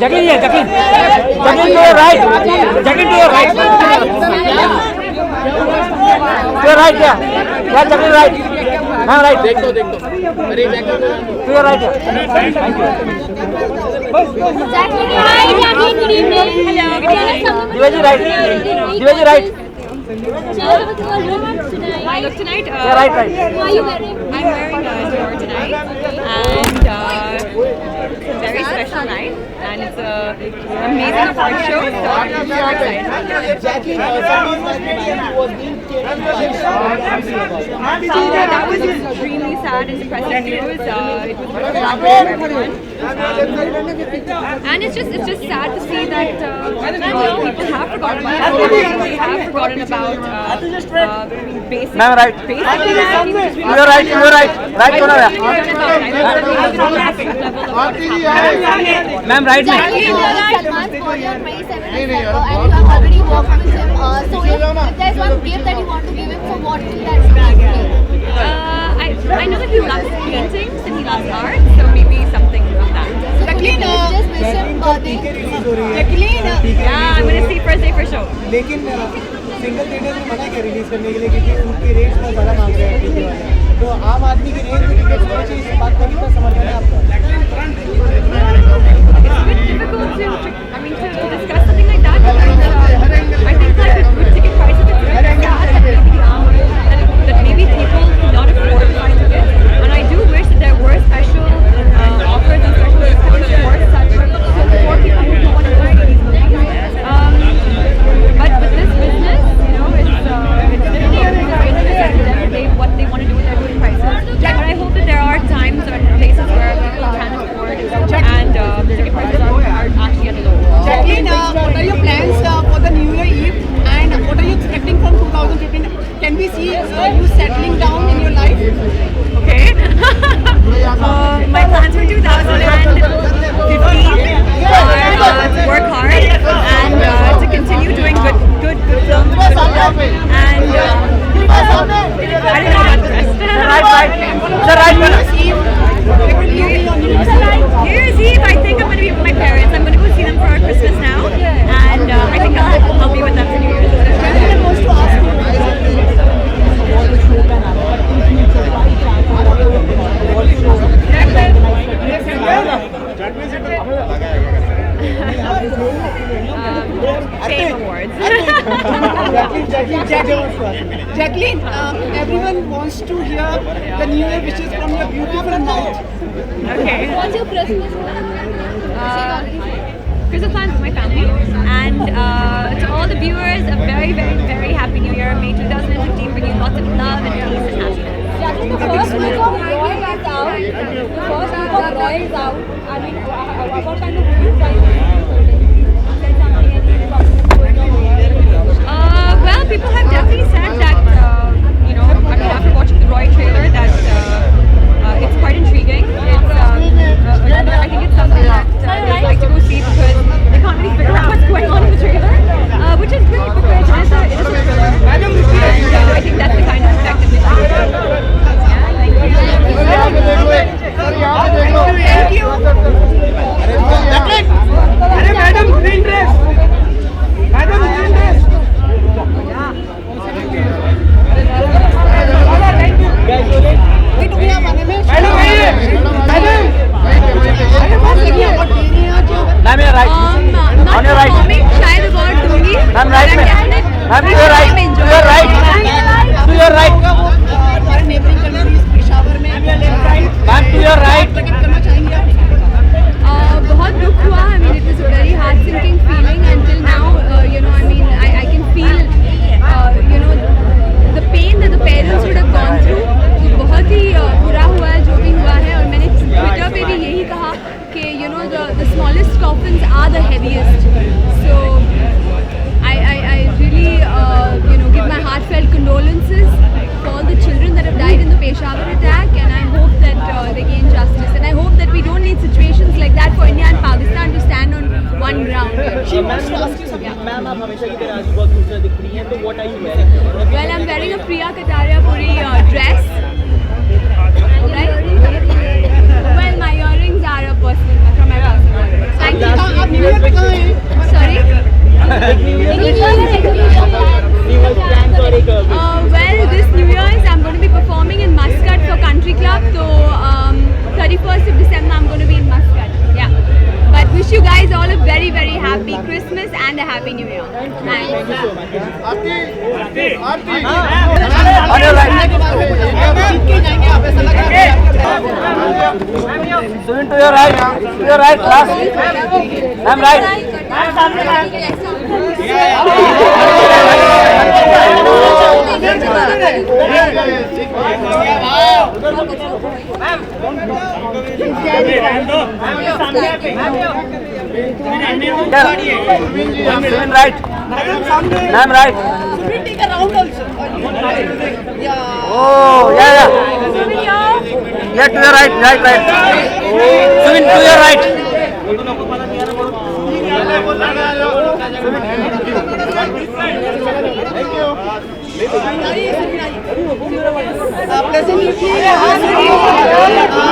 Jacqueline here, Jacqueline. Jacqueline to your right. Jacqueline to your right. To your right, yeah. Yeah, Jacqueline right. हाँ right. देख दो. अरे Jacqueline. To your right, yeah. Thank you. Jacqueline, hi, Jacqueline. Good evening. Hello. Divaji right. Divaji right. I look tonight. Yeah, right. What are you wearing? I'm wearing a Dior tonight, and it's a very special night, and it's an amazing award show. So I'm super excited. That was extremely sad and depressing news. It was very sad for everyone, and it's just sad to see that people have forgotten about it. They have forgotten about basic. Ma'am, right. You're right. You're right. Right corner. Ma'am, right. Jacqueline, you are Salman for your 27th and you have already worked with him. So if there's one gift that you want to give him, so what will that be? I know that he loves paintings and he loves art, so maybe something of that. Jacqueline, just wish him birthday. Jacqueline, Yeah, I'm gonna see first day for show. लेकिन single theatre में मना किया release करने के लिए क्योंकि उनकी rates बहुत ज़्यादा मांग रहे हैं टीवी वाले। तो आम आदमी की रेंज में टिकट होनी चाहिए, इस बात का कितना समर्थन है आपका? It's a bit difficult to discuss something like that. I think that with ticket prices, it's very sad that maybe people cannot afford to buy tickets. And I do wish that there were special offers and special discounts for people who want to go to these movies. But with this business, it's difficult what they want to do with their ticket prices. But I hope that there are times or places where people can afford and ticket prices are actually at a low. Jacqueline, what are your plans for the New Year Eve and what are you expecting from 2015? Can we see you settling down in your life? Okay. My plans for 2015 are to work hard and to continue doing good films and I don't know about the rest. New Year's Eve, I think I'm going to be with my parents. I'm going to go see them for Christmas now, and I think I'll be with them for New Year's. Jacqueline wants to ask you. Fame awards. Jacqueline, everyone wants to hear the New Year wishes from your beautiful mouth. Okay. what's your Christmas plan? Christmas plans with my family, and to all the viewers, a very, very, very happy New Year. May 2015 bring you lots of love and peace and happiness. Jacqueline, the first week of Roy is out. The first week of Roy is out. I mean, what kind of reviews are you holding? Well, people have definitely said that, after watching the Roy trailer, that it's quite intriguing. I think it's something that they like to go see because they can't really figure out what's going on in the trailer, which is great because it is a thriller. And I think that's the kind of effect that this will have. Yeah, thank you. Thank you. अरे madam green dress, madam green dress. Ma'am, you're right. Not On your right. performing, शायद award दूंगी. Ma'am, right में. Ma'am, to your right. To your right. To your right. हमारे neighbouring countries Peshawar में Ma'am, to your right. प्रकट करना चाहेंगे आप? बहुत दुख हुआ. I mean, it was a very heart-sinking feeling. Until now, I can feel, the pain that the parents would have gone through. तो बहुत ही बुरा हुआ है जो भी हुआ है. और मैंने ट्विटर पे भी यही कहा कि the smallest coffins are the heaviest. So I really give my heartfelt condolences for all the children that have died in the Peshawar attack, and I hope that they gain justice. And I hope that we don't need situations like that for India and Pakistan to stand on one ground. She wants to ask you something. Ma'am आप हमेशा की तरह आज बहुत खूबसूरत दिख रही हैं, तो what are you wearing? Well, I'm wearing a Priya Kataria Puri dress. Right? Well, my earrings are from my personal. Thank you. आप Christmas and a Happy New Year. Thanks. On your right. जीत के जाएंगे आप, ऐसा लग रहा है। Swing to your right. To your right, last. I'm right. Swing right. I'm right. Take a round also. Yeah. Oh, yeah. Yeah, to your right. Swing to your right.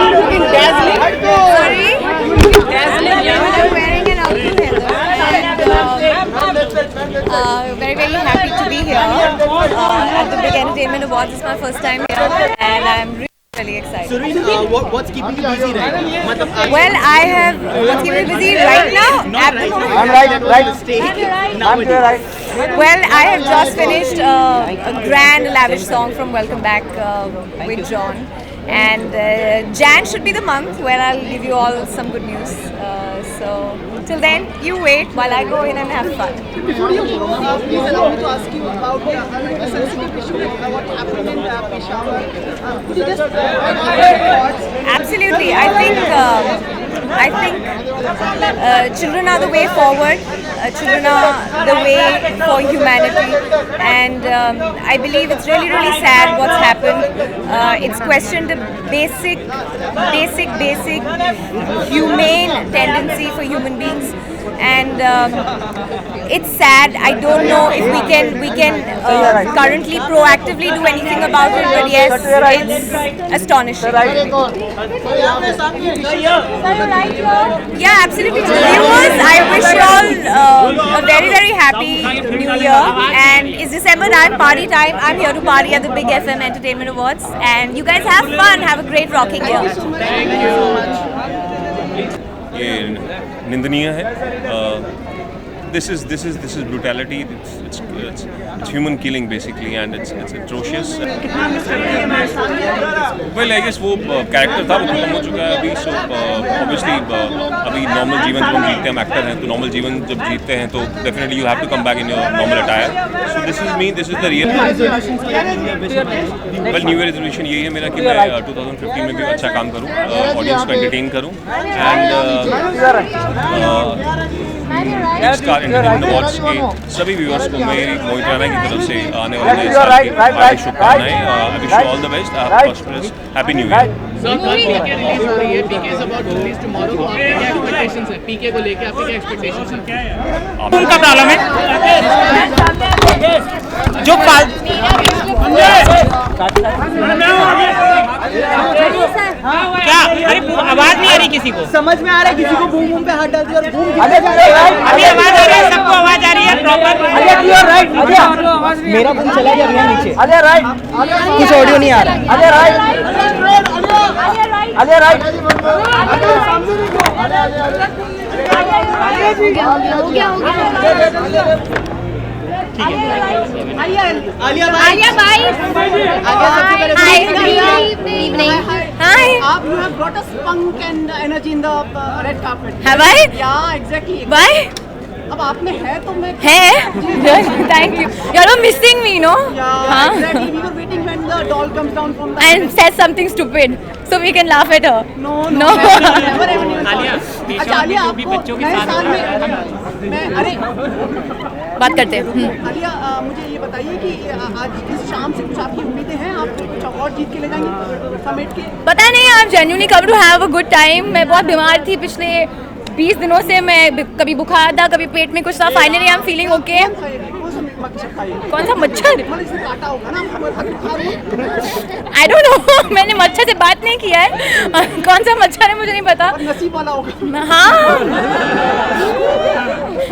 Looking dazzling. Sorry? I'm wearing an outfit very, very happy to be here at the Big Entertainment Awards. It's my first time here and I'm really excited. What's keeping you busy right now? Well, I have what's keeping me busy right now at the moment. I'm right. I'm to your right. Well, I have just finished a grand, lavish song from Welcome Back with John. And Jan should be the month where I'll give you all some good news. So, till then, you wait while I go in and have fun. Before you go, please allow me to ask you about a sensitive issue, what happened in Peshawar. Could you just thoughts? Absolutely. I think children are the way forward. Children are the way for humanity, and I believe it's really, really sad what's happened. It's questioned the basic humane tendency for human beings, and it's sad. I don't know if we can currently proactively do anything about it, but yes, it's astonishing. Yeah, absolutely. To the viewers, I wish you all a very, very happy New Year. And it's December time, party time. I'm here to party at the Big FM Entertainment Awards. And you guys have fun. Have a great rocking year. ये निंदनीय है. This is brutality. It's human killing basically, and it's atrocious. Well, I guess वो character था, वो खत्म हो चुका है अभी. So obviously अभी normal जीवन जब हम जीते हैं, हम actor हैं, तो normal जीवन जब जीते हैं तो definitely you have to come back in your normal attire. So this is me. This is the real. Well, New Year resolution यही है मेरा कि मैं 2015 में भी अच्छा काम करूँ, audience को entertain करूँ, and इसका एंटरटेनमेंट अवार्ड्स के सभी व्यूअर्स को मेरी मोहित राणा की तरफ से आने वाले नए साल की हार्दिक शुभकामनाएं. I wish you all the best. Prosperous happy new year. Release हो रही है. PK is about to release tomorrow. तो आपके क्या एक्सपेक्टेशंस है पीके को लेके? आपके क्या एक्सपेक्टेशंस हैं? उनका प्रॉब्लम है जो क्या आवाज नहीं आ रही किसी को? समझ में आ रहा है किसी को बूम बूम पे हाथ डाल दिया और बूम. अभी आवाज आ रही है, सबको आवाज आ रही है प्रॉपर. मेरा बूम चला गया भैया नीचे. अजय राइट. कुछ ऑडियो नहीं आ रहा. अजय राइट. अजय राइट. हो गया. आलिया भाई. Hi. Good evening. Hi. You have brought a spunk and energy in the red carpet. Have I? Yeah, exactly. Why? अब आप में है तो मैं. Hey. Thank you. You're missing me, no? Yeah, Huh? exactly. We were waiting when the doll comes down from the. And says something stupid, so we can laugh at her. No. Alia, अच्छा आलिया जो भी आपको बच्चों के नए साथ साल में मैं अरे बात करते हैं. आलिया मुझे ये बताइए कि आज इस शाम से कुछ आपकी उम्मीदें हैं? आप कुछ अवार्ड जीत के ले जाएंगे समिट के? पता नहीं, I am genuinely come to have a good time. मैं बहुत बीमार थी पिछले 20 दिनों से. मैं कभी बुखार था, कभी पेट में कुछ था. Finally I am feeling okay. कौन सा मच्छर? काटा होगा ना. I don't know. मैंने मच्छर से बात नहीं किया है. कौन सा मच्छर है मुझे नहीं पता. नसीब वाला होगा. हाँ,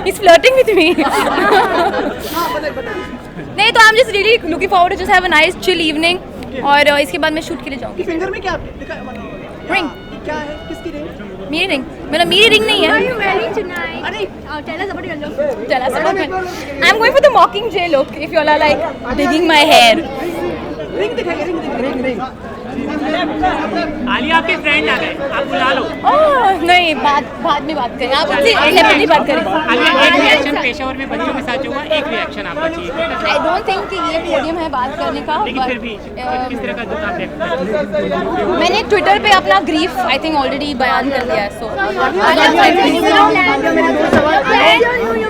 he's flirting with me. नहीं तो I am just really looking forward to just have a nice chill evening. और इसके बाद मैं शूट के लिए जाऊंगी. फिंगर में क्या रिंग. क्या है? किसकी रिंग? मेरी रिंग मतलब मेरी रिंग नहीं है. What are you wearing tonight? Tell us about your look. Tell us about it. I'm going for the Mockingjay look. If you all are like digging my hair. Alia आपके friend आ गए, आप बुला लो. नहीं बाद में बात करें. आप उनसे सेपरेटली बात करें. आलिया एक रिएक्शन पेशावर में बच्चों के साथ जो हुआ, एक रिएक्शन आपका चाहिए. आई डोंट थिंक कि ये पोडियम है बात करने का. लेकिन फिर भी किस तरह का दुख आप व्यक्त करते हैं? मैंने ट्विटर पे अपना ग्रीफ आई थिंक ऑलरेडी बयान कर दिया है. सो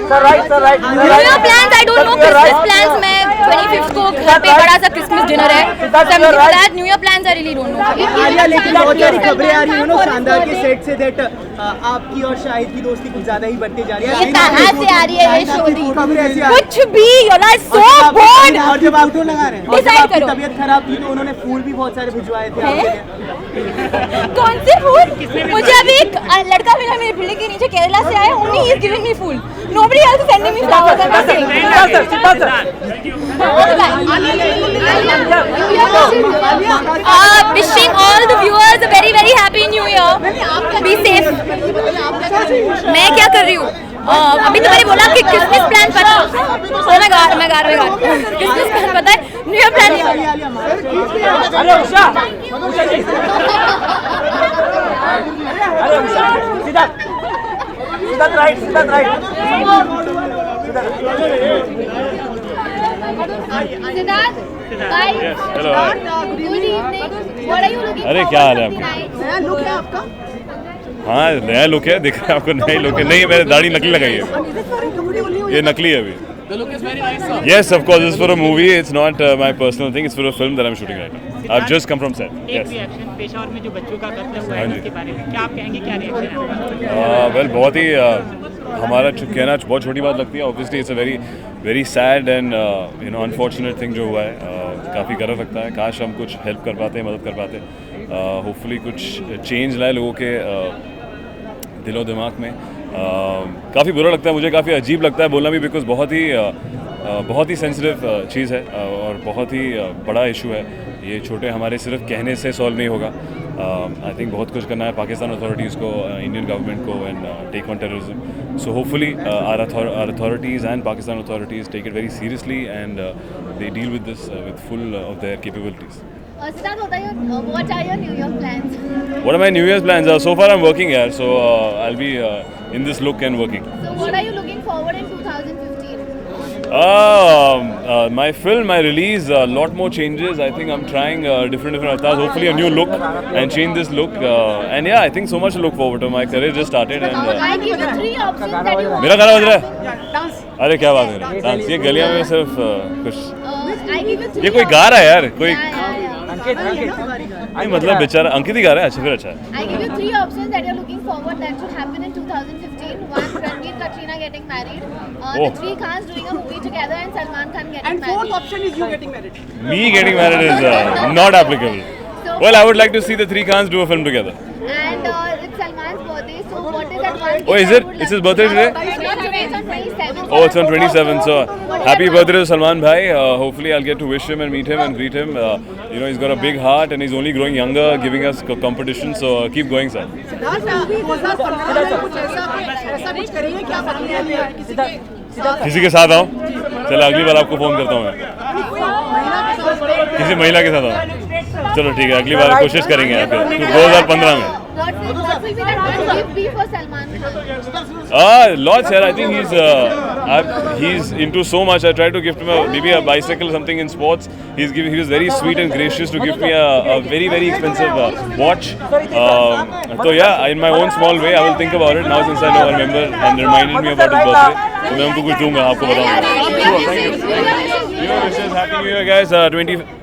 Sir, right. New year plans I don't know. Christmas plans मैं 25th को घर पे बड़ा सा क्रिसमस डिनर है. New year plans I really don't know. Alia, लेकिन बहुत सारी खबरें आ रही है ना शानदार के सेट से दैट आपकी और शाहिद की दोस्ती कुछ ज्यादा ही बढ़ती जा रही है. ये कहाँ से आ रही है ये शोरी? खबरें ऐसी आ रही कुछ भी योला सो बोर्ड. और जब आउटडोर लगा रहे हैं और जब Decide आपकी करो. तबीयत खराब थी तो उन्होंने फूल भी बहुत सारे भिजवाए थे आपके लिए. कौन से फूल? मुझे अभी एक लड़का मिला मेरे बिल्डिंग के नीचे केरला से आया. only he is giving me food. Nobody else is sending me flowers. I'm just saying. Wishing all the viewers a very very happy new year. Be safe. मैं क्या कर रही हूँ? अभी तो मैंने बोला कि क्रिसमस प्लान पता. Oh my god. Christmas plan पता है. न्यू ईयर प्लान नहीं पता. अरे उषा जी. अरे उषा सीधा right. Siddharth, guys, Hello. good evening. What are you looking अरे, forward क्या हाल है to आपका? tonight? नया लुक है आपका. हाँ, नया लुक है. दिख रहा है आपको नया लुक है? नहीं, मैंने दाढ़ी नकली लगाई है. ये नकली है अभी. The look is very nice, sir. Yes, of course. It's for a movie. It's not my personal thing. It's for a film that I'm shooting right now. I've just come from set. एक Yes. Reaction Peshawar में जो बच्चों का कत्ल हुआ है हाँ जी. उसके बारे में क्या आप कहेंगे, क्या रिएक्शन है? वेल बहुत ही हमारा कहना बहुत छोटी बात लगती है. Obviously it's a very sad and unfortunate thing जो हुआ है. काफ़ी गर्व लगता है. काश हम कुछ हेल्प कर पाते, मदद कर पाते. होपफुली कुछ चेंज लाए लोगों के दिलो दिमाग में. काफ़ी बुरा लगता है मुझे. काफ़ी अजीब लगता है बोलना भी बिकॉज बहुत ही सेंसिटिव चीज़ है और बहुत ही बड़ा इशू है. ये छोटे हमारे सिर्फ कहने से सॉल्व नहीं होगा. आई थिंक बहुत कुछ करना है पाकिस्तान अथॉरिटीज़ को, इंडियन गवर्नमेंट को and take on terrorism. So hopefully our authorities and Pakistan authorities take it very seriously and they deal with this with full of their capabilities. Siddharth, what are your New Year plans? What are my New Year's plans? So far I'm working here, so I'll be in this look and working. So what are you looking forward in 2015? My film, my release, a lot more changes. I think I'm trying different avatars. Hopefully a new look and change this look. And yeah, I think so much to look forward to. My career just started and. I give you 3 options that you want. मेरा गाना बज रहा है? Dance. अरे क्या बात है? Dance. ये गलियां में सिर्फ कुछ. I give you 3 ये कोई गा रहा है यार कोई. अंकित नहीं मतलब बेचारा अंकित ही गा रहा है. अच्छा फिर अच्छा है. I give you 3 options that you're looking forward that should happen in 2015. One, Ranveer Katrina getting married. The 3 Khans doing a movie together and Salman Khan getting And married. fourth option is you getting married. Me getting married is not applicable. Well, I would like to see the 3 Khans do a film together. And it's Salman's birthday, so what is that one? Oh, is it? It's his birthday today? Not today, it's on 27th. Oh, it's on 27th. So happy birthday to Salman Bhai. Hopefully I'll get to wish him and meet him and greet him. He's got a big heart and he's only growing younger, giving us competition. So keep going, sir. Siddharth, 2015 में कुछ ऐसा कुछ करिए क्या बनने वाली है किसी के किसी के साथ आओ. चलो अगली बार आपको फोन करता हूँ मैं. किसी महिला के साथ आओ. चलो ठीक है, अगली बार कोशिश करेंगे आप 2015 में. What will be that one gift be for Salman Khan? Lots here. I think he's into so much. I tried to gift him maybe a bicycle, something in sports. He was very sweet and gracious to give me a very very expensive watch. So yeah, in my own small way, I will think about it now since I know I remember and reminded me about his birthday. तो मैं उनको कुछ दूंगा, आपको बताऊंगा. Happy New Year, guys.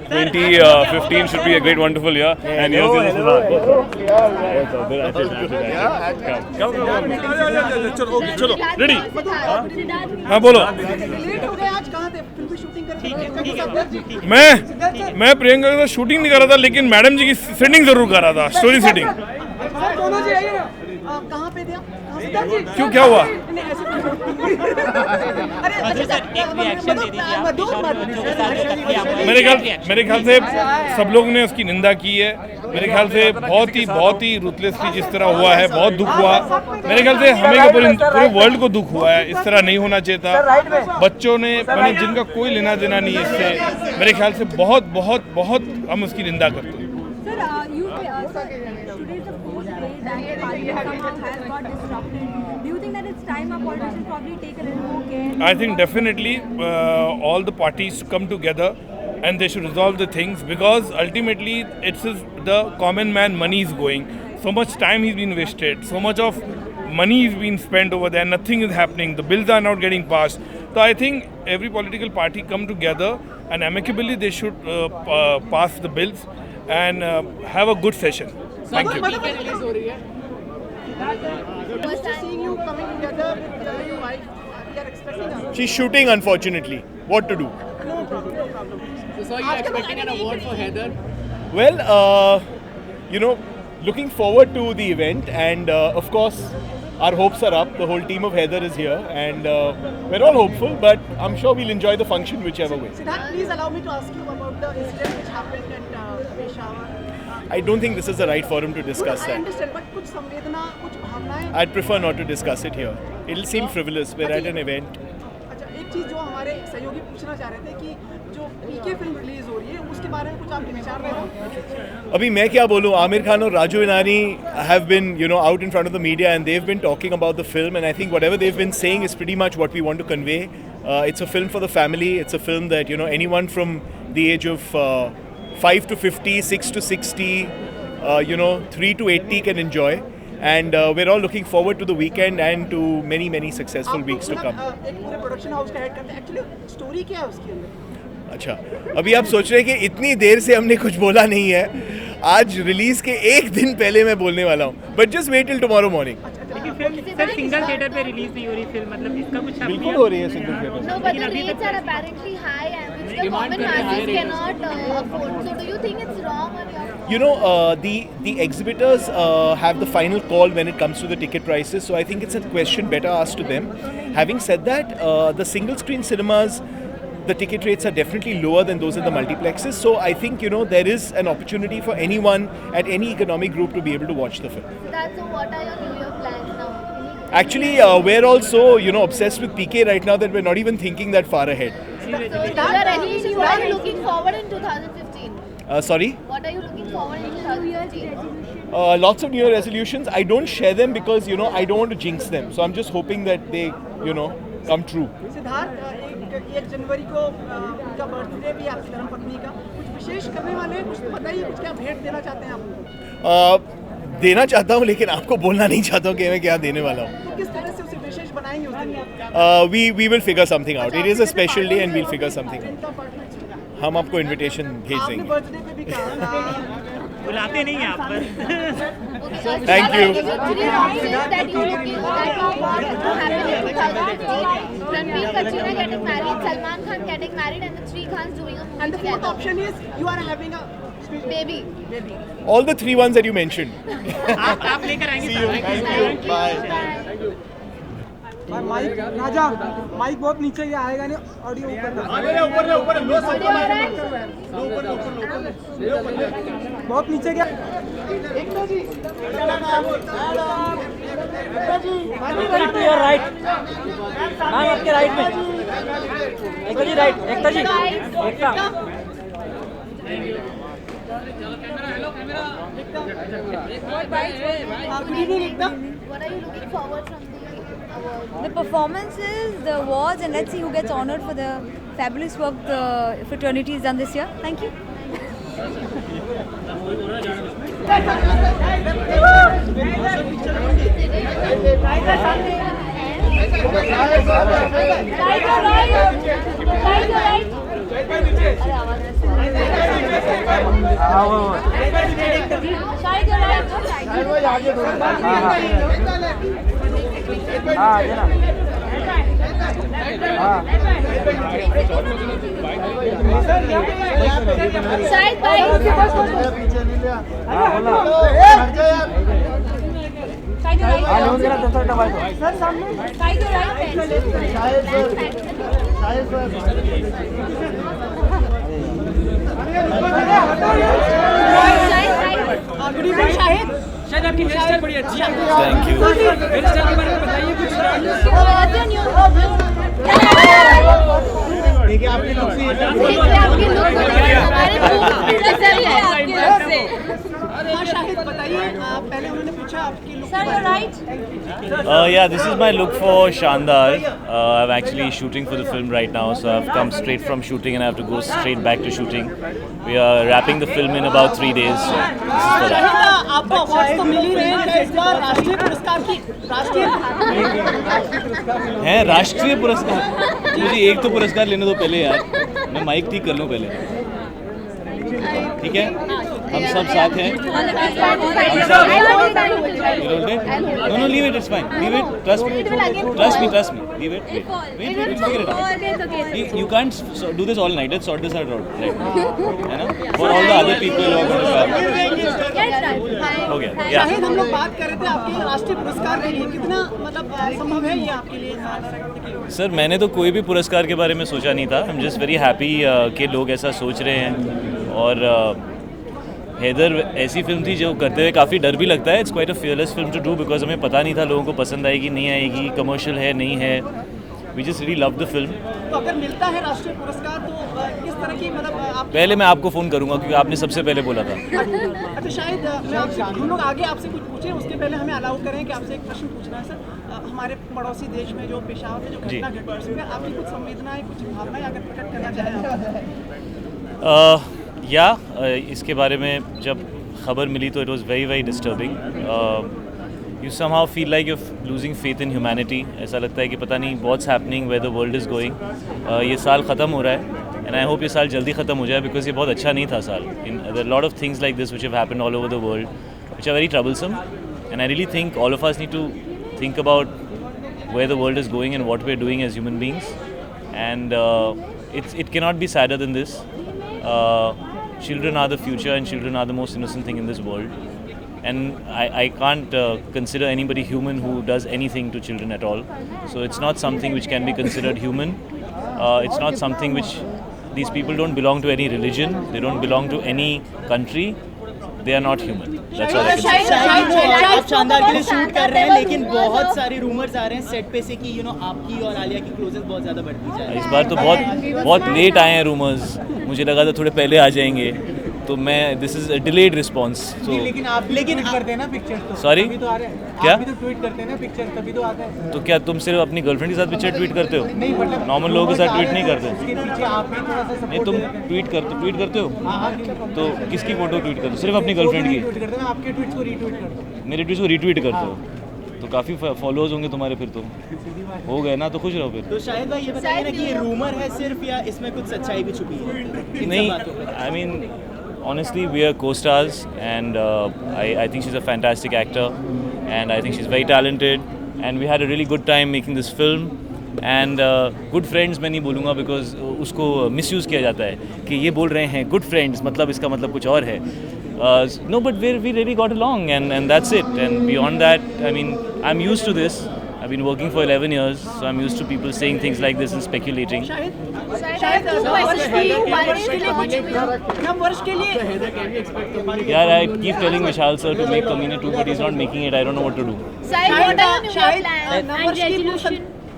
2015 should be a great, wonderful year. And here's the चलो ready. हाँ बोलो. लेट हो गए आज, कहाँ थे? फिल्म की शूटिंग कर रहे थे. मैं प्रियंका के साथ शूटिंग नहीं कर रहा था, लेकिन मैडम जी की सेटिंग जरूर कर रहा था. Story setting. सर दोनों जी आइए ना. कहाँ पे थे आप? क्यों, क्या हुआ? मेरे ख्याल से सब लोग ने उसकी निंदा की है। मेरे ख्याल से बहुत ही रुथलेसली जिस तरह हुआ है, बहुत दुख हुआ। मेरे ख्याल से हमें पूरे वर्ल्ड को दुख हुआ है। इस तरह नहीं होना चाहिए था। बच्चों ने मैंने जिनका कोई लेना देना नहीं है इससे, मेरे ख्याल से बहुत हम उसकी निंदा करते हैं। I think definitely all the parties come together and they should resolve the things, because ultimately it's the common man money is going. So much time he's been wasted, so much of money is being spent over there, nothing is happening, the bills are not getting passed. So I think every political party come together and amicably they should pass the bills and have a good session. Thank you. Release हो रही है। Seeing you coming together with your wife, we are expecting us. She's shooting, unfortunately. What to do? No problem. So you're expecting an award for Heather? Well, looking forward to the event, and of course, our hopes are up. The whole team of Heather is here, and we're all hopeful, but I'm sure we'll enjoy the function whichever way. Siddharth, please allow me to ask you about the incident which happened at Peshawar. I don't think this is the right forum to discuss I that. understand, but कुछ संवेदना, कुछ भावनाएं. I'd prefer not to discuss it here. It'll seem frivolous. We're at an event. अच्छा, एक चीज जो हमारे सहयोगी पूछना चाह रहे थे कि जो पीके फिल्म रिलीज हो रही है उसके बारे में कुछ आपके विचार रहे हो? अभी मैं क्या बोलूं? आमिर खान और Raju इनानी have been, out in front of the media, and they've been talking about the film, and I think whatever they've been saying is pretty much what we want to convey. It's a film for the family. It's a film that, anyone from the age of 5 to 50, 6 to 60, 3 to 80 can enjoy. And we're all looking forward to the weekend and to many successful weeks to come. एक पूरे production house का head करते हैं. Actually story क्या है उसके अंदर? अच्छा, अभी आप सोच रहे हैं कि इतनी देर से हमने कुछ बोला नहीं है. आज रिलीज के एक दिन पहले मैं बोलने वाला हूँ, but just wait till tomorrow morning. Sir single theatre पे रिलीज नहीं हो रही फिल्म, मतलब इसका कुछ बिल्कुल हो रही है single theatre. No, but the rates are apparently high and which the common masses cannot afford. So do you think it's wrong on your part? The exhibitors have the final call when it comes to the ticket prices, so I think it's a question better asked to them. Having said that, the single screen cinemas, the ticket rates are definitely lower than those in the multiplexes, so I think there is an opportunity for anyone at any economic group to be able to watch the film. That's so what are your New Year plans now? Actually, we're also obsessed with PK right now, that we're not even thinking that far ahead. So what are you looking forward in 2015? Sorry? What are you looking forward in 2015? Lots of New Year resolutions. I don't share them because I don't want to jinx them, so I'm just hoping that they come true. Siddharth, 1 जनवरी को उनका birthday भी है आपकी धर्मपत्नी का. कुछ विशेष करने वाले हैं? कुछ बताइए, कुछ क्या भेंट देना चाहते हैं आप? देना चाहता हूँ, लेकिन आपको बोलना नहीं चाहता हूँ कि मैं क्या देने वाला हूँ. तो किस तरह से उसे विशेष बनाएंगे उस दिन? We will figure something out. It is a special day and we'll figure something out. का apartment होगा. हम आपको इनविटेशन भेज आपने देंगे. बर्थडे पे भी कहा था. बुलाते नहीं हैं आप पर. Thank you. Three options that you want to happen in 2015. Ranbir Kapoor getting married, Salman Khan getting married, and the three Khans doing a movie And the fourth together. option is you are having a Baby. All the 3 ones that you mentioned. आप लेकर आएंगे. Thank you. Bye. Mic Raja, mic बहुत नीचे ये आएगा नहीं, audio ऊपर बहुत नीचे गया. To your right. मैम आपके राइट में. Ekta ji right. Ekta ji. Ekta. What are you looking forward from the award? The performances, the awards, and let's see who gets honored for the fabulous work the fraternity has done this year. Thank you. Side by. Good evening Shahid. शायद आपकी hair style बड़ी अच्छी है। Thank you. Hair style के बारे में बताइए कुछ। देखिए आपके लुक से शाहिद बताइए, पहले उन्होंने पूछा आपकी look. Yeah, this is my look for Shandar. I'm actually shooting for the film right now, so I've come straight from shooting and I have to go straight back to shooting. We are wrapping the film in about 3 days. So this is for that. आपको award तो मिल ही रहे हैं, इस बार राष्ट्रीय पुरस्कार की है राष्ट्रीय पुरस्कार। मुझे एक तो पुरस्कार लेने दो पहले यार, मैं माइक ठीक कर लूँ पहले, ठीक है? हम सब साथ हैं। No, leave it. It's fine. Leave it. Trust me. Leave it. Wait. Figure it out. You can't do this all night. Let's sort this out right now. है ना? For all the other people who are going to come. हो गया। Yeah. Shahid, हम लोग बात कर रहे थे आपके राष्ट्रीय पुरस्कार के लिए, कितना मतलब संभव है ये आपके लिए? सर, मैंने तो कोई भी पुरस्कार के बारे में सोचा नहीं था। I'm just very happy कि लोग ऐसा सोच रहे हैं। और हैदर ऐसी फिल्म थी जो करते हुए काफ़ी डर भी लगता है। It's quite a fearless film to do because हमें पता नहीं था लोगों को पसंद आएगी नहीं आएगी, कमर्शियल है नहीं है। We just really love the film. तो अगर मिलता है राष्ट्रीय पुरस्कार तो किस तरह की मतलब आप? पहले मैं आपको फ़ोन करूंगा क्योंकि आपने सबसे पहले बोला था। अच्छा शायद मैं आपसे, हम लोग आगे आपसे कुछ पूछें उसके पहले हमें अलाउ करें कि आपसे एक प्रश्न पूछना है सर। हमारे पड़ोसी देश में जो पेशावर में जो घटना घट रही है उसमें आपकी कुछ संवेदनाएं, कुछ भावनाएं अगर प्रकट करना चाहें? इसके बारे में जब खबर मिली तो it was very very disturbing. You somehow feel like you losing faith in humanity. ऐसा लगता है कि पता नहीं what's happening, where the world is going. ये साल ख़त्म हो रहा है एंड आई होप ये साल जल्दी ख़त्म हो जाए बिकॉज ये बहुत अच्छा नहीं था साल। In there lot of things like this which have happened all over the world which are very troublesome and I really think all of us need to think about where the world is going and what we're doing as human beings, and it cannot be sadder than this. Children are the future and children are the most innocent thing in this world, and I can't consider anybody human who does anything to children at all. So it's not something which can be considered human. It's not something which, these people don't belong to any religion, they don't belong to any country. They are not human. That's all I can say. आप शानदार के लिए shoot कर रहे हैं लेकिन बहुत सारे रूमर्स आ रहे हैं सेट पे से कि आपकी और आलिया की क्लोजनेस बहुत ज़्यादा बढ़ती जा रही है। इस बार तो बहुत लेट आए हैं रूमर्स। मुझे लगा था थोड़े पहले आ जाएंगे, तो मैं this is a delayed response. लेकिन आप करते हैं ना पिक्चर तो सॉरी तो आ रहे हैं। क्या? आप भी तो ट्वीट करते हैं ना पिक्चर, तभी तो आता है। तो क्या तुम सिर्फ अपनी गर्लफ्रेंड के साथ पिक्चर ट्वीट करते हो? नहीं, मतलब नॉर्मल लोगों के साथ ट्वीट नहीं करते? उसके पीछे आप भी थोड़ा सा नहीं, तुम ट्वीट करते हो? हाँ, तो किसकी फोटो ट्वीट करते हो? सिर्फ अपनी गर्लफ्रेंड की? ट्वीट करते हैं, आपके ट्वीट्स को रीट्वीट करते हैं। मेरे ट्वीट्स को रीट्वीट करते हो तो काफ़ी फॉलोअर्स होंगे तुम्हारे, फिर तो हो गए ना, तो खुश रहो फिर। तो शायद भाई ये बताइए ना कि ये रूमर है सिर्फ या इसमें कुछ सच्चाई भी छुपी है? नहीं, I mean honestly we are co-stars and I think she's a fantastic actor and I think she's very talented and we had a really good time making this film and good friends मैं नहीं बोलूँगा because उसको misuse किया जाता है कि ये बोल रहे हैं good friends मतलब इसका मतलब कुछ और है। No, but we really got along and that's it, and beyond that I mean I'm used to this. I've been working for 11 years, so I'm used to people saying things like this and speculating. शायद वर्ष के लिए यार, I keep telling Vishal sir to make Kameena 2, but he's not making it. I don't know what to do.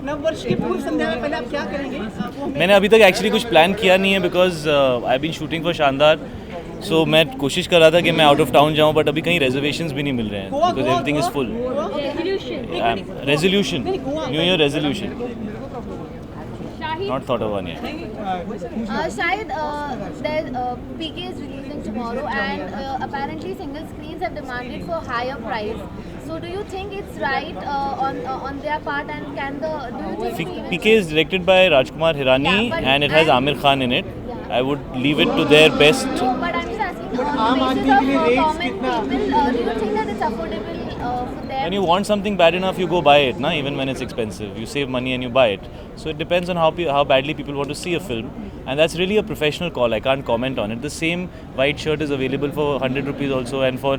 नववर्ष की पूर्व संध्या में पहले आप क्या करेंगे? मैंने अभी तक एक्चुअली कुछ प्लान किया नहीं है because I been shooting for Shaandaar, so मैं कोशिश कर रहा था कि मैं आउट ऑफ टाउन जाऊं, बट अभी कहीं रेजर्वेशंस भी नहीं मिल रहे हैं because everything is full. Resolution, new year resolution, not thought of one yet. Shahid, PK is releasing tomorrow and apparently single screens have demanded for higher price. So do you think it's right on their part, and can do you think PK is directed by Rajkumar Hirani and it has Amir Khan in it. I would leave it to their best. No, but I'm just asking on the basis of common people, do you think that it's affordable for them? When you want something bad enough, you go buy it, na? Even when it's expensive, you save money and you buy it. So it depends on how badly people want to see a film, and that's really a professional call. I can't comment on it. The same white shirt is available for 100 rupees also, and for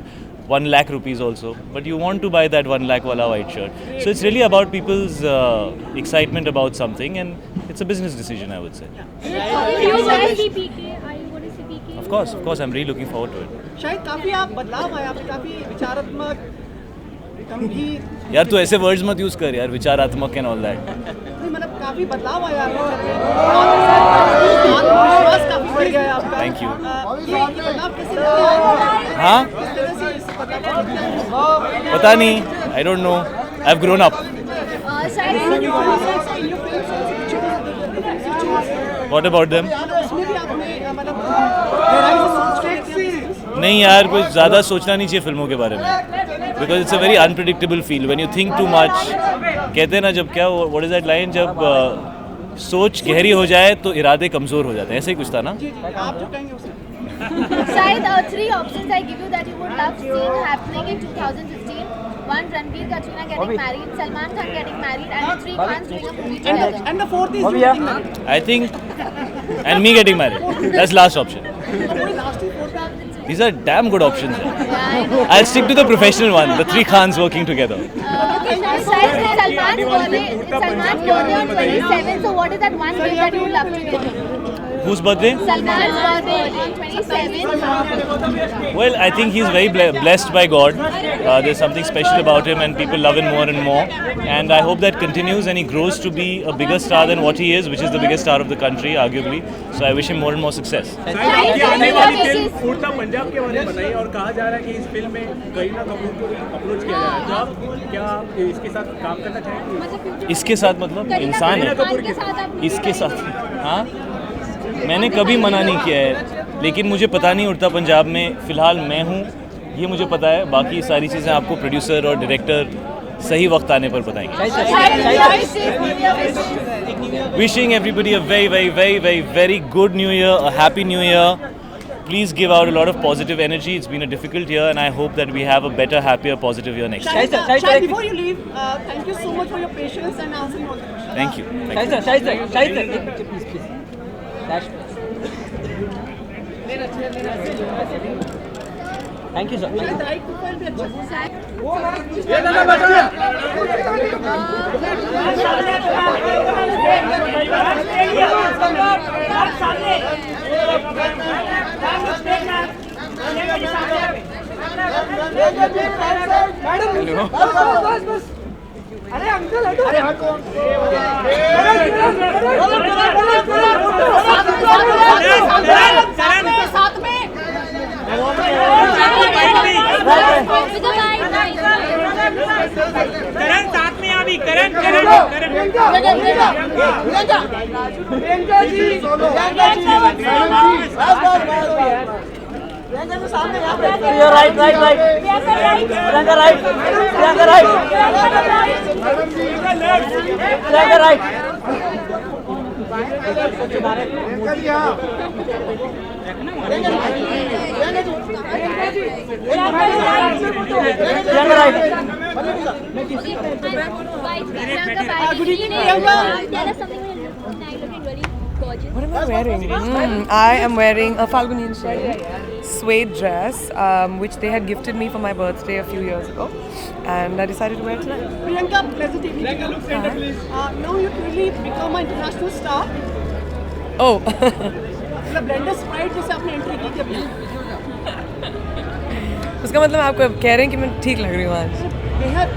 1 lakh rupees also, but you want to buy that 1 lakh wala white shirt. So it's really about people's excitement about something, and it's a business decision, I would say. Of course, I'm really looking forward to it. शायद काफी आप बदलाव आए, आपने काफी विचारात्मक, गंभीर, यार तू ऐसे वर्ड्स मत यूज कर यार, विचारात्मक एंड ऑल दैट. नहीं मतलब काफी बदलाव आया आत्मविश्वास काफी बढ़ गया आपका. Thank you. ये बदलाव कैसे लेके आए? हाँ? किस तरह से इस बदलाव को लेके आए? पता नहीं, I don't know. I've grown up. What about them? उसमें भी आपने मतलब गहराई से सोच के नहीं यार, कुछ ज़्यादा सोचना नहीं चाहिए फिल्मों के बारे में, because it's a very unpredictable feel when you think too much. कहते हैं ना, जब क्या व्हाट इज दैट लाइन, जब सोच गहरी हो जाए तो इरादे कमज़ोर हो जाते हैं, ऐसा ही कुछ था ना. आप जो कहेंगे उसे. Shahid, 3 options I give you that you would love seeing happening in 2015. 1, Ranbir Kapoor getting married, Salman Khan getting married, and 3 Khans doing a movie together. And the 4th is you getting married. I think, and me getting married. That's last option. These are damn good options. I'll stick to the professional one, the 3 Khans working together. Shahid, Salman's birthday on 27th, so what is that one gift that you would love to give him? Whose birthday? Salman's birthday on 27th. Well, I think he's very blessed by God. There's something special about him, and people love him more and more. And I hope that continues, and he grows to be a bigger star than what he is, which is the biggest star of the country, arguably. So I wish him more and more success. आने वाली film उड़ता पंजाब के बारे में बताइए, और कहा जा रहा है कि इस फिल्म में करीना कपूर को अप्रोच किया जा रहा है, तो आप क्या इसके साथ काम करना चाहेंगे? इसके साथ मतलब इंसान है, इसके साथ. हाँ, मैंने कभी मना नहीं किया है, लेकिन मुझे पता नहीं उड़ता पंजाब में फ़िलहाल मैं हूँ, ये मुझे पता है. बाकी सारी चीज़ें आपको प्रोड्यूसर और डायरेक्टर सही वक्त आने पर बताएंगे. Wishing everybody a very, very, very, very, very good New Year, a happy New Year. Please give out a lot of positive energy. It's been a difficult year, and I hope that we have a better, happier, positive year next year. Shahid, before you leave, thank you so much for your patience and answering all the questions. Thank you. Shahid sir, please. Thank you sir. शायद right profile भी अच्छा है. अरे uncle हटो. साथ में करण साथ में अभी करण Right. What am I wearing? I am wearing a Falguni suede dress, which they had gifted me for my birthday a few years ago, and I decided to wear it tonight. Priyanka, pleasant evening. Now you really become an international star. Oh. मतलब blender Sprite जैसे आपने entry की थी अभी. उसका मतलब आप कह रहे हैं कि मैं ठीक लग रही हूँ आज? बेहद.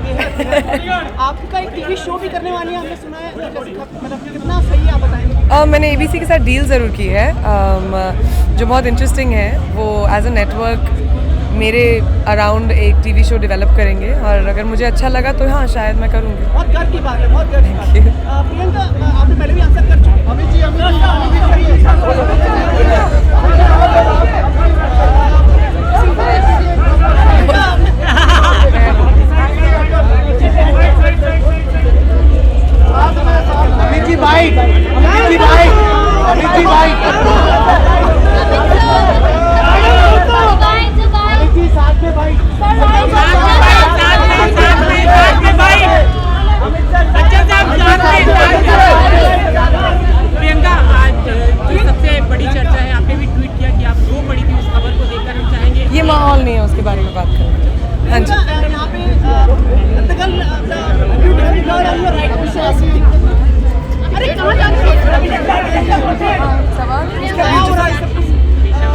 आपका एक टीवी शो भी करने वाली है, हमने सुना है. मतलब कितना सही है आप बताएंगे? मैंने ABC के साथ डील ज़रूर की है, जो बहुत इंटरेस्टिंग है. वो एज अ नेटवर्क मेरे अराउंड एक टीवी शो डेवलप करेंगे, और अगर मुझे अच्छा लगा तो हाँ शायद मैं करूँगी. बहुत गर्व की बात है, बहुत गर्व की बात है. प्रियंका, आपने पहले भी आंसर कर चुके. अमित जी प्रियंका, आज जो सबसे बड़ी चर्चा है, आपने भी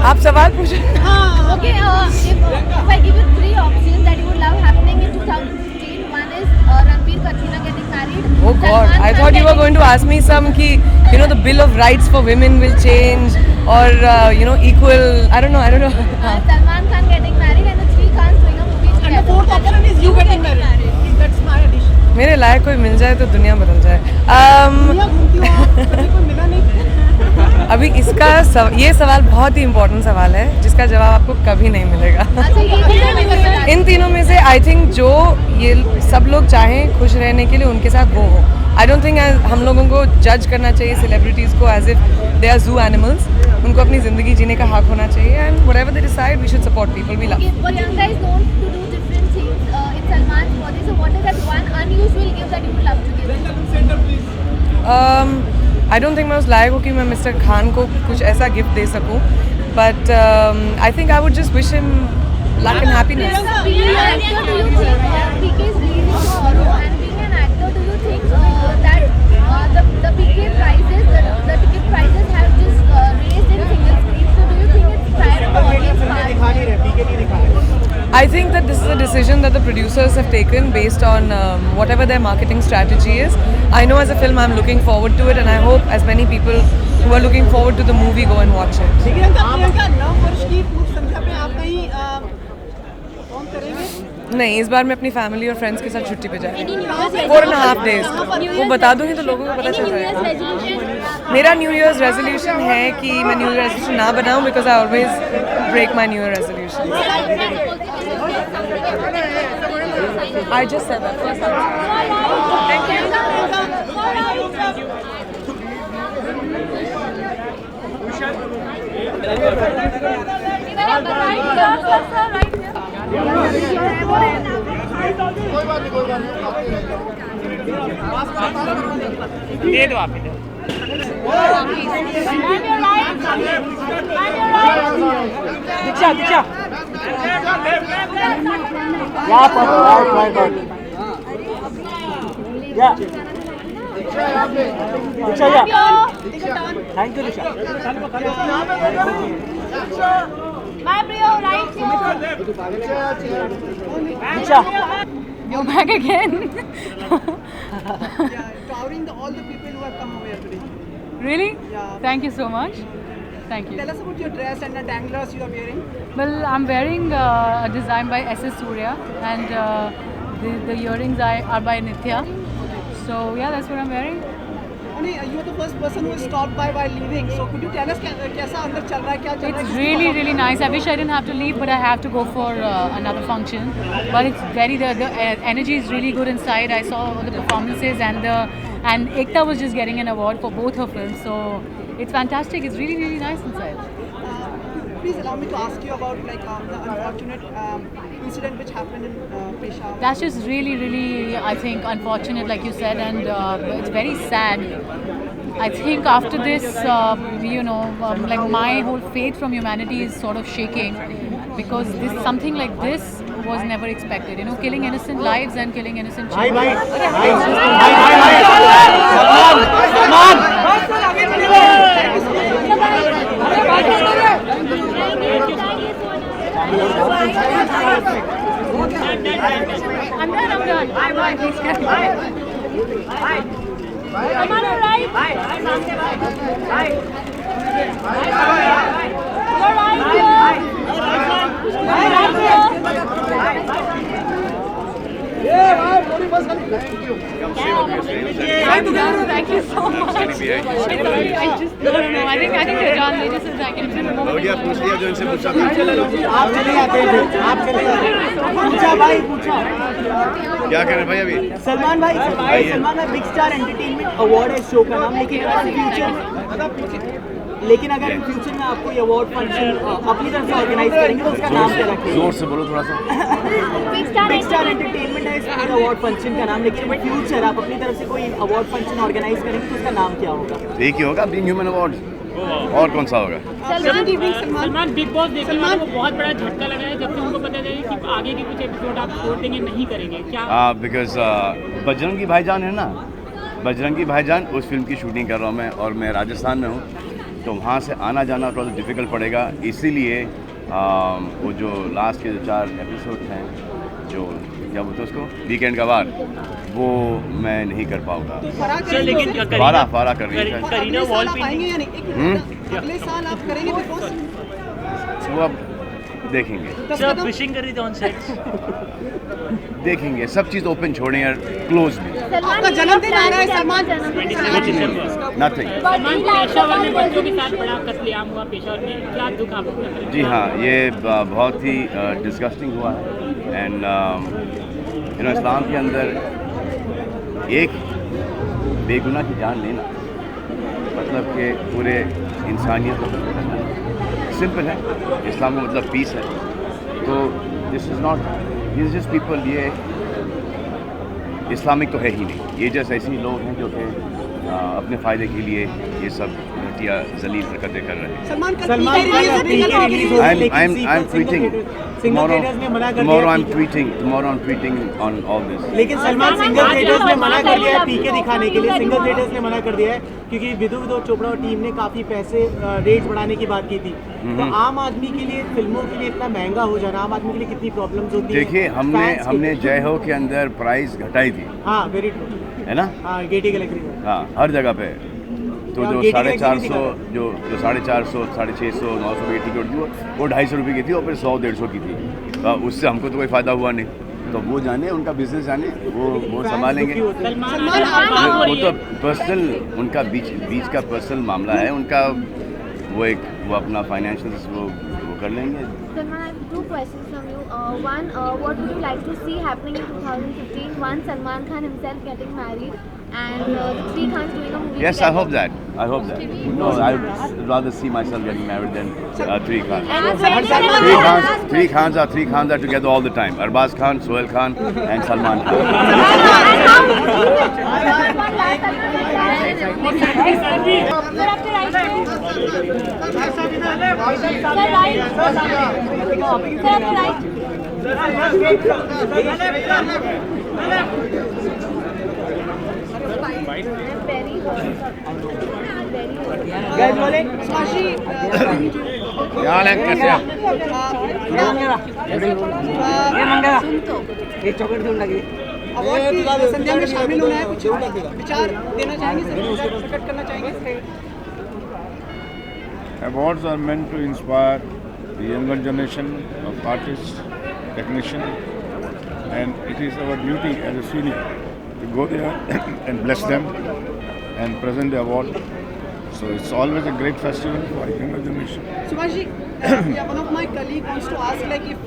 आप सवाल पूछे. Okay, if I give you 3 options that you would love happening in 2015, one is Ranbir Katrina getting married. Oh God, I thought you were going to ask me some ki, you know, the Bill of Rights for women will change, or you know, equal. I don't know. Salman Khan getting married and the 3 Khans doing a movie together. And the 4th option is you getting married. That's my addition. मेरे लायक कोई मिल जाए तो दुनिया बदल जाए. दुनिया घूमती हो आप, कभी कोई मिला नहीं. अभी इसका ये सवाल बहुत ही इम्पोर्टेंट सवाल है जिसका जवाब आपको कभी नहीं मिलेगा. अच्छा, ये तीनों में से बता इन तीनों में से आई थिंक जो ये सब लोग चाहें खुश रहने के लिए उनके साथ वो हो. आई डोंट थिंक हम लोगों को जज करना चाहिए सेलिब्रिटीज़ को as if they are zoo animals. उनको अपनी ज़िंदगी जीने का हक होना चाहिए and whatever they decide we should support people we love. Priyanka is known to do different things in Salman's body. So what is that one unusual gift that you would love to give? I don't think मैं उस लायक हूँ कि मैं mister Khan को कुछ ऐसा gift दे सकूँ. But I think I would just wish him luck and happiness. Being an actor, do you think PK is releasing tomorrow? And being an actor, do you think that the PK prices, the ticket prices have just raised in single screen? So do you think it's fair to audience part? I think that this is a decision that the producers have taken based on whatever their marketing strategy is. I know as a film I'm looking forward to it and I hope as many people who are looking forward to the movie go and watch it. Priyanka 9 वर्ष की पूर्व संध्या पे आप कहीं perform करेंगे? नहीं, इस बार मैं अपनी फैमिली और फ्रेंड्स के साथ छुट्टी पे जा रही हूँ. 4.5 days. वो बता दूंगी तो लोगों को पता चल जाएगा. मेरा न्यू ईयर्स रेजोल्यूशन है कि मैं न्यू ईयर रेजोल्यूशन ना बनाऊँ because I always break my new year resolution. I just said that first time. Thank you. दे दो आप इधर. दीक्षा यहाँ पर या दीक्षा या thank you Diksha. Diksha You're back again. Towering all the people who have come over here today. Really? Yeah. Thank you so much. Thank you. Tell us about your dress and the danglers you are wearing. Well, I'm wearing a design by SS Surya, and the earrings are by Nithya. So yeah, that's what I'm wearing. You are the first person who stopped by while leaving. So could you tell us कैसा अंदर चल रहा है, क्या चल रहा है? It's really, really nice. I wish I didn't have to leave, but I have to go for another function. But it's very the energy is really good inside. I saw all the performances and Ekta was just getting an award for both her films. So it's fantastic. It's really, really nice inside. Please allow me to ask you about the unfortunate incident which happened in Peshawar. That's just really, really, I think, unfortunate, like you said, and it's very sad. I think after this, like my whole faith from humanity is sort of shaking because something like this was never expected. Killing innocent lives and killing innocent children. I'm done. Bye. Please carry on. Come on, all right. Bye. Thank you so much. I think they're done. They just like क्या कर रहे भाई अभी? सलमान भाई big star entertainment award है show का नाम, लेकिन अगर इन फ्यूचर में आपको ये अवार्ड फंक्शन अपनी तरफ से ऑर्गेनाइज करेंगे तो उसका नाम क्या रखेंगे? जोर से बोलो थोड़ा सा. बिग स्टार एंटरटेनमेंट है इस अवार्ड फंक्शन का नाम, लेकिन इन फ्यूचर आप अपनी तरफ से कोई अवार्ड फंक्शन ऑर्गेनाइज करेंगे तो उसका नाम क्या होगा? एक ही होगा, बीइंग ह्यूमन अवार्ड. और कौन सा होगा? सलमान बिग बॉस देखने वालों को बहुत बड़ा झटका लगा है जब से उनको पता चला कि आगे के कुछ एपिसोड आप छोड़ देंगे, नहीं करेंगे क्या? बिकॉज बजरंगी भाईजान है ना, बजरंगी भाईजान उस फिल्म की शूटिंग कर रहा हूँ मैं, और मैं राजस्थान में हूँ, तो वहाँ से आना जाना थोड़ा सा डिफ़िकल्ट पड़ेगा। इसीलिए वो जो लास्ट के जो 4 एपिसोड हैं, जो क्या बोलते हैं उसको, वीकेंड का वार, वो मैं नहीं कर पाऊँगा। लेकिन फारा कर रही है करीना वॉल अगले साल आप करेंगे बिग बॉस? वो अब देखेंगे। सर फिशिंग कर रही थी ऑन सेट, देखेंगे, सब चीज़ ओपन छोड़ें यार, क्लोज भी। आपका जन्मदिन आ रहा है सलमान, नथिंग। पेशावर में बच्चों के साथ बड़ा कत्लेआम हुआ पेशावर में, क्या दुख आपको? जी हाँ, ये बहुत ही डिस्गस्टिंग हुआ है। एंड इस्लाम के अंदर एक बेगुनाह की जान लेना मतलब कि पूरे इंसानियत को खत्म करना है। सिंपल है, इस्लाम का मतलब पीस है। तो this is not, this just people, ये इस्लामिक तो है ही नहीं, ये जैसे ऐसे ही लोग हैं जो कि अपने फ़ायदे के लिए ये सब घटिया जलील हरकतें कर रहे हैं। I'm tweeting tomorrow. Tomorrow I'm tweeting on all this. लेकिन सलमान सिंगल थिएटर्स ने मना कर दिया है पीके दिखाने के लिए, सिंगल थिएटर्स ने मना कर दिया है क्योंकि विधु चोपड़ा और टीम ने काफ़ी पैसे रेट्स बढ़ाने की बात की थी। तो आम आदमी के लिए फिल्मों के लिए इतना महंगा हो जाना आम आदमी के लिए कितनी प्रॉब्लम्स होती है? देखिए, हमने जय हो के अंदर प्राइस घटाई थी। हाँ, वेरी ट्रू, है ना? हाँ, गेटी गैलेक्सी, हाँ, हर जगह पे। तो जो 450, जो 450, 650, 900 की टिकट थी वो 250 रुपये की थी, और फिर 100-150 की थी। तो उससे हमको तो कोई फ़ायदा हुआ नहीं। तो वो जाने, उनका बिजनेस जाने, वो संभालेंगे। वो तो पर्सनल, उनका बीच का पर्सनल मामला है उनका, वो अपना फाइनेंशियल वो कर लेंगे। Salman, I have 2 questions from you. One, what would you like to see happening in 2015? One, Salman Khan himself getting married, and the 3 Khans doing a movie. Yes, together. I hope that. No, I would rather see myself getting married than 3 Khans. And 3 Khans are together all the time. Arbaz Khan, Sohail Khan, and Salman Khan. क्या हाल है, कैसे आप? Award संध्या में शामिल होना है, कुछ विचार देना चाहेंगे सर, प्रकट करना चाहेंगे? Awards are meant to inspire the younger generation of artists, technicians, and it is our duty as a senior to go there and bless them and present the award. So it's always a great festival for younger generation. Subhash ji, one of my colleagues wants to ask, like, if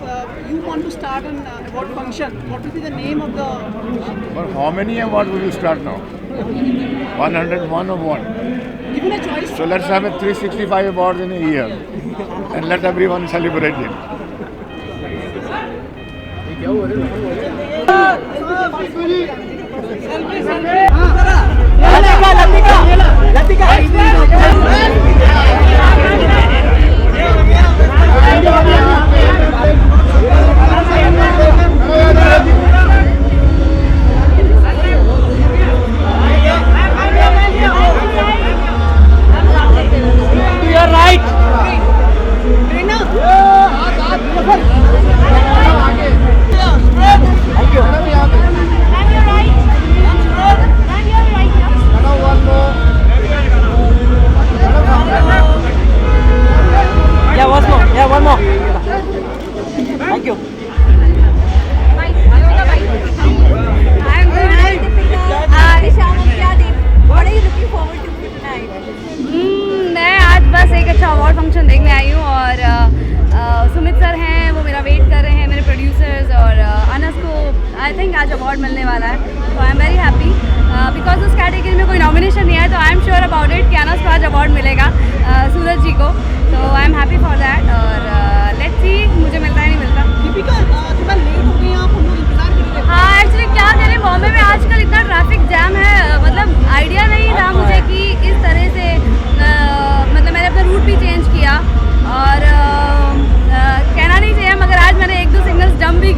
you want to start an award function, what will be the name of the function? But how many awards will you start now? 101 or what? Given a choice. So let's have a 365 awards in a year and let everyone celebrate it. I think आज award मिलने वाला है, तो I am very happy because उस category में कोई nomination नहीं है, तो I am sure about it कि अनस को आज अवार्ड मिलेगा, सूरज जी को, तो I am happy for that. और लेट्स सी, मुझे मिलता है नहीं मिलता। हाँ, एक्चुअली क्या करें, बॉम्बे में आजकल इतना ट्रैफिक जैम है, मतलब आइडिया नहीं था मुझे कि इस तरह से मतलब मैंने अपना रूट भी चेंज किया, और कहना नहीं चाहिए मगर आज मैंने 1-2 सिग्नल्स डंप भी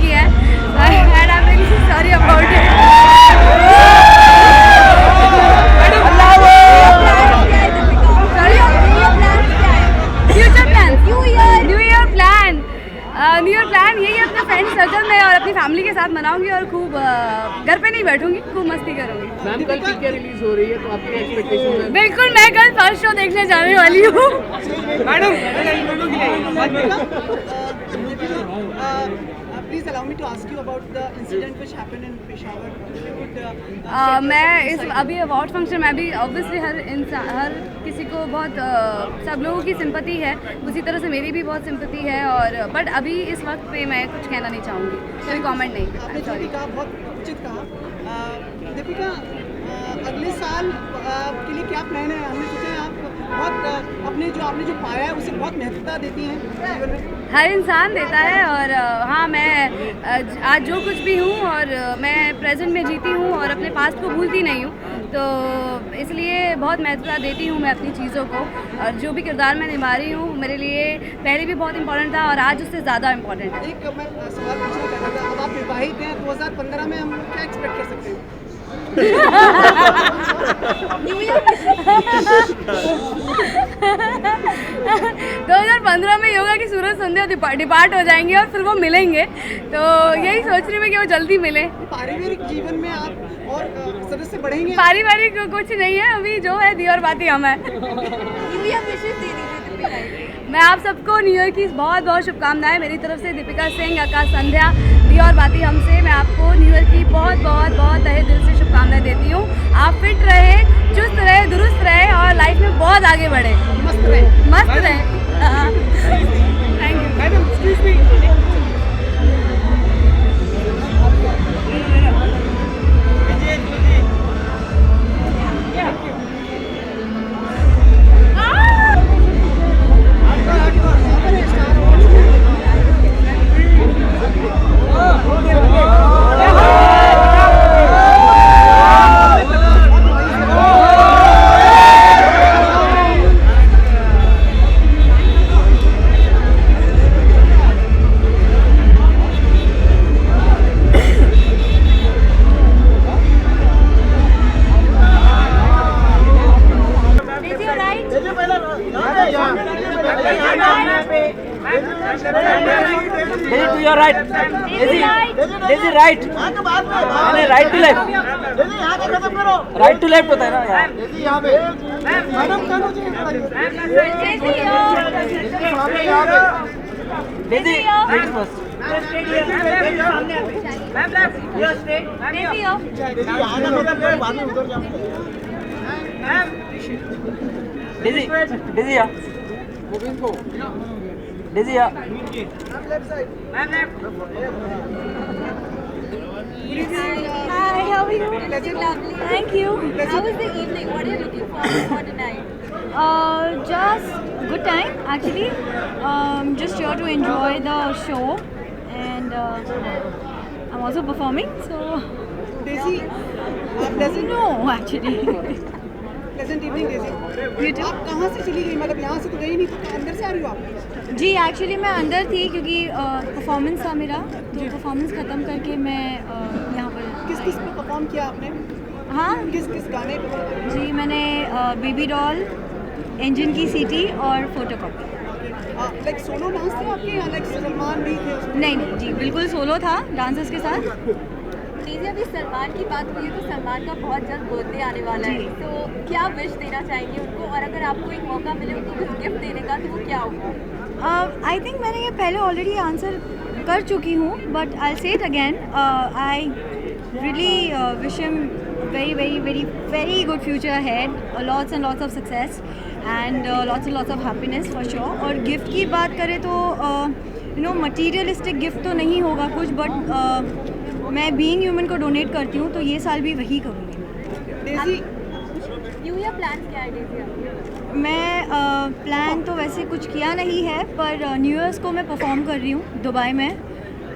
कल पीके रिलीज हो रही है, तो आपकी एक्सपेक्टेशन है? बिल्कुल, मैं कल फर्स्ट शो देखने जाने वाली हूँ। Please allow me to ask you about the incident which happened in Peshawar. मैं इस अभी अवार्ड फंक्शन में भी ऑब्वियसली हर किसी को बहुत सब लोगों की सिंपैथी है, उसी तरह से मेरी भी बहुत सिंपैथी है। और बट अभी इस वक्त पे मैं कुछ कहना नहीं चाहूँगी, कोई कमेंट नहीं। आपने जो भी कहा बहुत उचित कहा। दीपिका, अगले साल के लिए क्या प्लान है? हमने सोचा है आप बहुत आपने जो पाया है उसे बहुत महत्वता देती हैं जीवन में। हर इंसान देता है, और हाँ, मैं आज जो कुछ भी हूँ और मैं प्रेजेंट में जीती हूँ और अपने पास्ट को भूलती नहीं हूँ, तो इसलिए बहुत महत्वता देती हूँ मैं अपनी चीज़ों को। और जो भी किरदार मैं निभा रही हूँ मेरे लिए पहले भी बहुत इंपॉर्टेंट था और आज उससे ज़्यादा इम्पॉर्टेंट है। एक मैं सवाल पूछना चाहता था, अब आप विवाहित हैं, 2015 में हम क्या एक्सपेक्ट कर सकते हैं? 2015 में योगा की सूरज संध्या डिपार्ट हो जाएंगे और फिर वो मिलेंगे, तो यही सोच रही हूँ कि वो जल्दी मिले। पारिवारिक जीवन में आप और सदस्य बढ़ेंगे? पारिवारिक कुछ नहीं है, अभी जो है दी और बाती हम है। मैं आप सबको न्यू ईयर की बहुत बहुत शुभकामनाएं मेरी तरफ से। दीपिका सिंह, आकाश संध्या, दी और बाती हमसे मैं आपको न्यू ईयर की बहुत बहुत बहुत तहे दिल से शुभकामनाएं देती हूँ। आप फिट रहे, चुस्त रहे, दुरुस्त रहे और लाइफ में बहुत आगे बढ़े, मस्त रहे। Thank you madam, excuse me. to your right. Daisy right. नहीं right to left. Right to left होता है ना यार. Daisy ladies first. Daisy yeah. Daisy yeah. Hi, how are you? Lovely. Thank you. How was the evening? What are you looking forward for tonight? Just good time actually. Just here to enjoy the show, and I'm also performing. So Daisy, pleasant. No, actually. Pleasant evening, Daisy. आप कहाँ से चली गई? मतलब यहाँ से तो गई नहीं, अंदर से आ रही हो आप? जी एक्चुअली मैं अंदर थी क्योंकि परफॉर्मेंस था मेरा, तो परफॉर्मेंस ख़त्म करके मैं यहाँ पर। किस पे परफॉर्म किया आपने? हाँ, किस गाने पे? जी मैंने बेबी डॉल, इंजन की सीटी और फोटोकॉपी। लाइक सोलो डांस थे आपके या लाइक सलमान भी थे उसमें? नहीं जी, बिल्कुल सोलो था डांसर्स के साथ। दीदी, अभी सलमान की बात हुई है तो सलमान का बहुत जल्द बर्थडे आने वाला है, तो क्या विश देना चाहेंगे उनको, और अगर आपको एक मौका मिले उनको कुछ गिफ्ट देने का तो वो क्या होगा? आई थिंक मैंने ये पहले ऑलरेडी आंसर कर चुकी हूँ, बट आई से it again. I really wish him very good future ahead, lots and lots of success and lots and lots of happiness for sure. और गिफ्ट की बात करें तो यू नो मटीरियलिस्टिक गिफ्ट तो नहीं होगा कुछ, बट मैं बीइंग ह्यूमन को डोनेट करती हूँ, तो ये साल भी वही करूँगी। न्यू ईयर प्लान क्या है डेज़ी? मैं प्लान तो वैसे कुछ किया नहीं है, पर न्यू ईयर्स को मैं परफॉर्म कर रही हूँ दुबई में,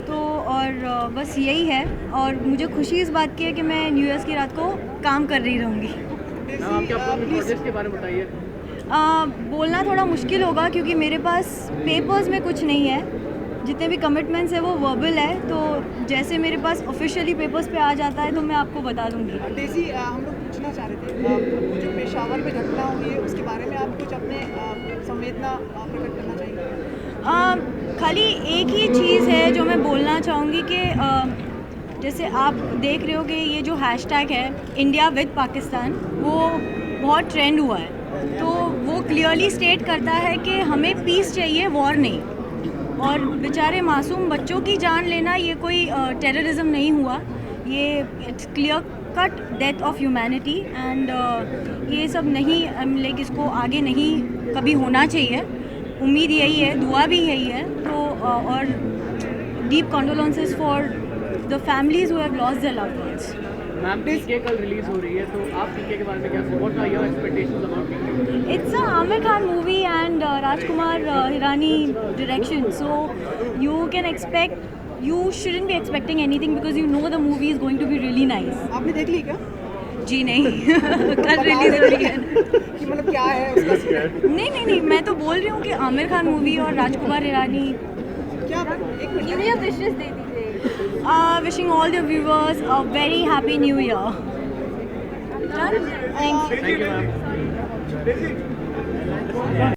तो और बस यही है। और मुझे खुशी इस बात की है कि मैं न्यू ईयर्स की रात को काम कर रही रहूँगी। प्रोजेक्ट के बारे में बताइए। बोलना थोड़ा मुश्किल होगा क्योंकि मेरे पास पेपर्स में कुछ नहीं है, जितने भी कमिटमेंट्स है वो वर्बल है, तो जैसे मेरे पास ऑफिशियली पेपर्स पे आ जाता है तो मैं आपको बता दूंगी। डेज़ी, हम लोग पूछना चाह रहे थे, जो पेशावर में घटना हुई है उसके बारे में आप कुछ अपने संवेदना प्रकट करना चाहिए? खाली एक ही चीज़ है जो मैं बोलना चाहूँगी कि जैसे आप देख रहे हो कि ये जो हैशटैग है इंडिया विद पाकिस्तान, वो बहुत ट्रेंड हुआ है, तो वो क्लियरली स्टेट करता है कि हमें पीस चाहिए, वॉर नहीं। और बेचारे मासूम बच्चों की जान लेना ये कोई टेररिज्म नहीं हुआ, ये it's clear cut death of humanity and ये सब नहीं लाइक इसको आगे नहीं कभी होना चाहिए। उम्मीद यही है, दुआ भी यही है। तो और deep condolences for the families who have lost their loved ones. Ma'am PK कल रिलीज हो रही है, तो आप पीके के बारे में क्या what are your expectations about PK? It's a Aamir Khan movie and Rajkumar Hirani direction, so you can expect, you shouldn't be expecting anything because you know the movie is going to be really nice. आपने देख ली क्या? जी नहीं कल release हो रही है। कि मतलब क्या है उसका? नहीं, मैं तो बोल रही हूँ कि आमिर खान मूवी और राजकुमार हिरानी। क्या एक न्यू ईयर विशेस दे दीजिए। Wishing all the viewers a very happy new year. Done? Thanks. Thank you, ma'am.